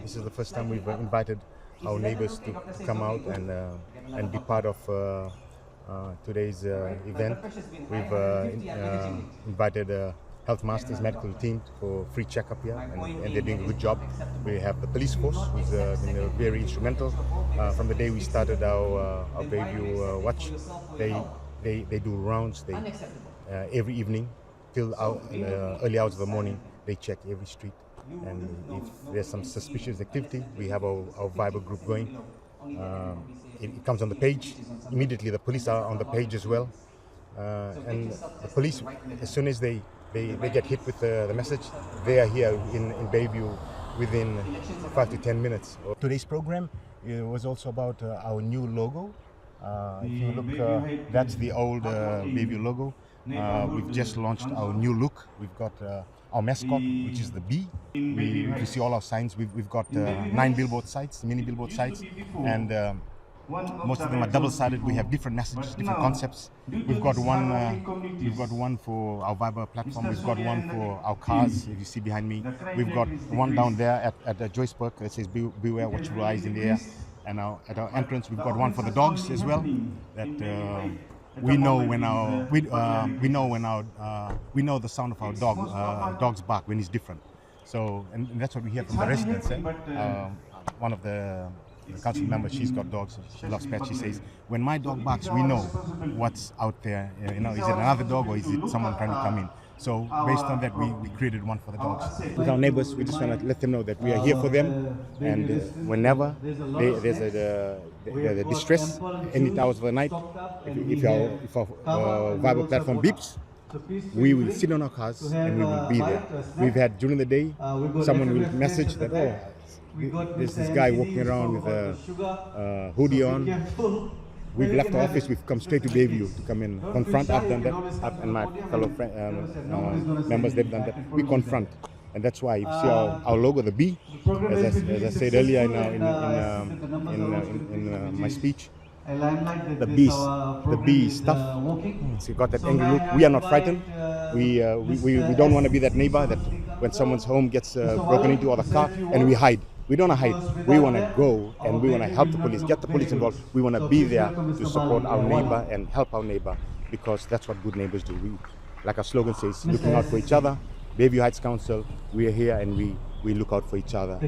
This is the first time we've invited our neighbors to come out and be part of today's event. We've invited Health Masters medical team for free checkup here, and they're doing a good job. We have the police force, who's been very instrumental from the day we started our Bayview Watch. They do rounds. Every evening till early hours of the morning. They check every street, and if there's some suspicious activity, we have our Viber group going. It comes on the page. Immediately the police are on the page as well, and the police, as soon as they get hit with the message, they are here in Bayview within 5 to 10 minutes. Today's program was also about our new logo. If you look, that's the old Bayview logo. We've just launched our new look. We've got our mascot, which is the bee. If you see all our signs, we've got 9 billboard sites, mini billboard sites, and most of them are double-sided. We have different messages, different concepts. We've got one for our Viber platform. We've got one for our cars, if you see behind me. We've got one down there at Joyce Park that says "Beware, watch your eyes" in the air. And at our entrance, we've got one for the dogs as well. That we know the sound of our dog's bark when it's different. So, and that's what we hear from the residents. One of the council members, she's got dogs. She loves pets. She says, when my dog barks, we know what's out there. Is it another dog or is it someone trying to come in? So based on that, we created one for the dogs. With our neighbors, we just want to let them know that we are here for them, and whenever there's a distress, any hours of the night, if our Viber platform beeps, we will sit on our cars and we will be there. We've had during the day, someone will message that, there's this guy walking around with a hoodie on. We've left the office, we've come straight to Bayview to come and confront. I've done that, and my fellow members, they've done that. We confront, and that's why you see our logo, the bee, as I said earlier in my speech. The bee is tough. So you got that angry look. We are not frightened. We don't want to be that neighbor that when someone's home gets broken into or the car, and we hide. We don't want to hide. We want to go and we want to help the police, get the police involved. We want to be there to support our neighbor and help our neighbor, because that's what good neighbors do. Like our slogan says, looking out for each other. Bayview Heights Council, we are here and we look out for each other.